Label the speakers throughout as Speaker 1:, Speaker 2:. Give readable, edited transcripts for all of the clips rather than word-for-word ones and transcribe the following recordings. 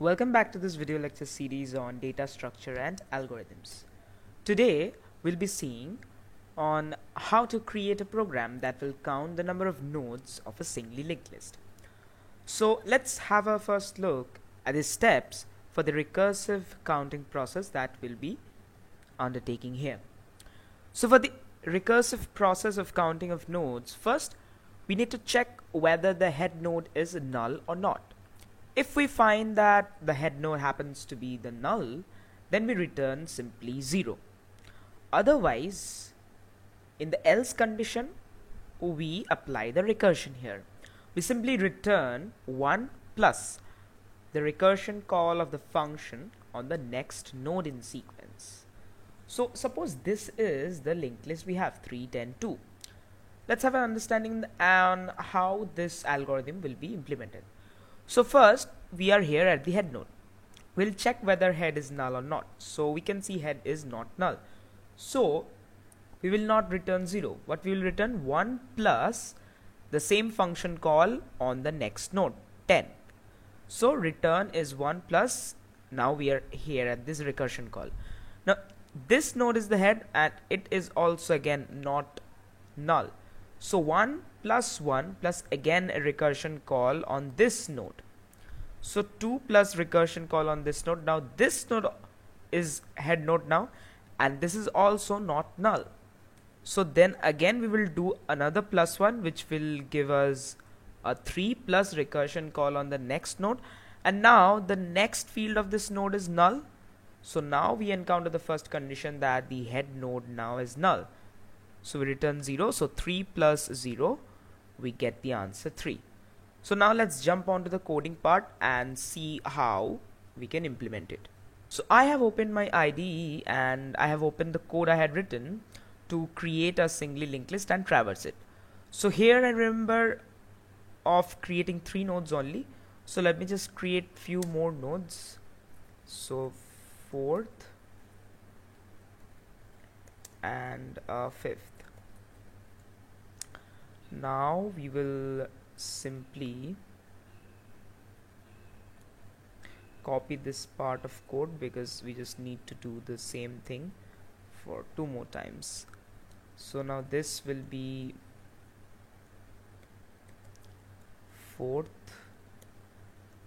Speaker 1: Welcome back to this video lecture series on data structure and algorithms. Today we'll be seeing on how to create a program that will count the number of nodes of a singly linked list. So let's have a first look at the steps for the recursive counting process that we'll be undertaking here. So for the recursive process of counting of nodes, first we need to check whether the head node is null or not. If we find that the head node happens to be the null, then we return simply 0. Otherwise, in the else condition, we apply the recursion here. We simply return 1 plus the recursion call of the function on the next node in sequence. So suppose this is the linked list we have 3, 10, 2. Let's have an understanding on how this algorithm will be implemented. So first we are here at the head node. We'll check whether head is null or not. So we can see head is not null. So we will not return 0. What we will return 1 plus the same function call on the next node 10. So return is 1 plus. Now we are here at this recursion call. Now this node is the head and it is also again not null. So 1 plus 1 plus again a recursion call on this node. So 2 plus recursion call on this node. Now this node is head node now and this is also not null. So then again we will do another plus 1 which will give us a 3 plus recursion call on the next node, and now the next field of this node is null. So now we encounter the first condition that the head node now is null. So we return 0. So 3 plus 0, we get the answer 3. So now let's jump onto the coding part and see how we can implement it. So I have opened my IDE and I have opened the code I had written to create a singly linked list and traverse it. So here I remember of creating 3 nodes only. So let me just create few more nodes. So 4th and 5th. Now we will simply copy this part of code because we just need to do the same thing for 2 more times. So now this will be 4th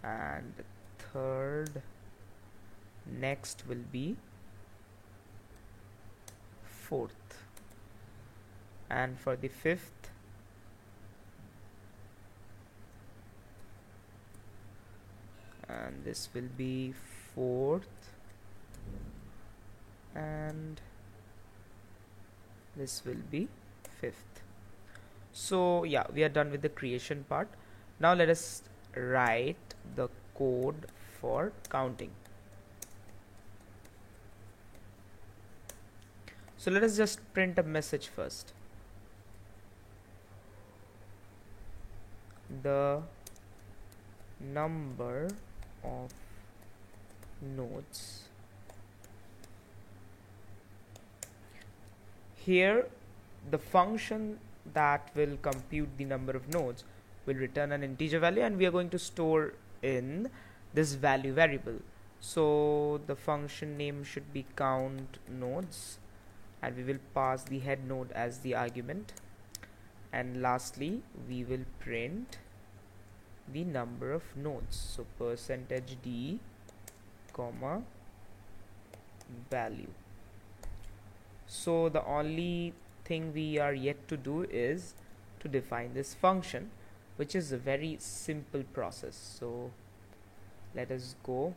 Speaker 1: and 3rd, next will be 4th, and for the 5th and this will be 4th and this will be 5th. So yeah, we are done with the creation part. Now let us write the code for counting. So let us just print a message first. The number of nodes. Here the function that will compute the number of nodes will return an integer value and we are going to store in this value variable. So the function name should be count nodes and we will pass the head node as the argument, and lastly we will print the number of nodes. So %d comma value. So the only thing we are yet to do is to define this function, which is a very simple process. So let us go.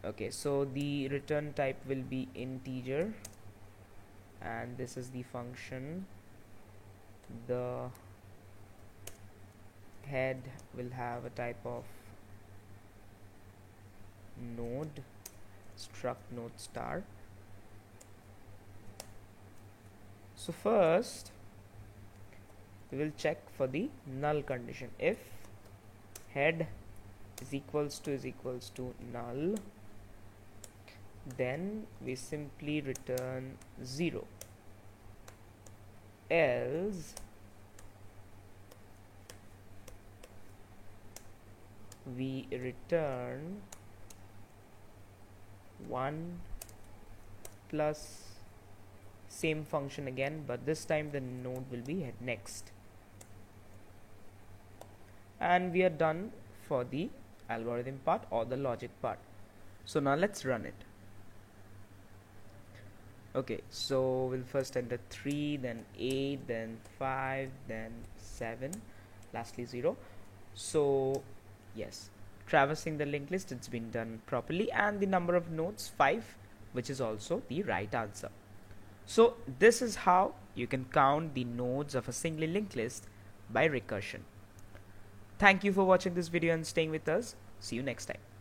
Speaker 1: Okay, so the return type will be integer and this is the function. The head will have a type of node, struct node star. So first we will check for the null condition. If head is equals to null, then we simply return 0. Else we return 1 plus same function again, but this time the node will be next, and we are done for the algorithm part or the logic part. So now let's run it. Okay, so we'll first enter 3, then 8, then 5, then 7, lastly 0. So yes, traversing the linked list, it's been done properly, and the number of nodes 5, which is also the right answer. So this is how you can count the nodes of a singly linked list by recursion. Thank you for watching this video and staying with us. See you next time.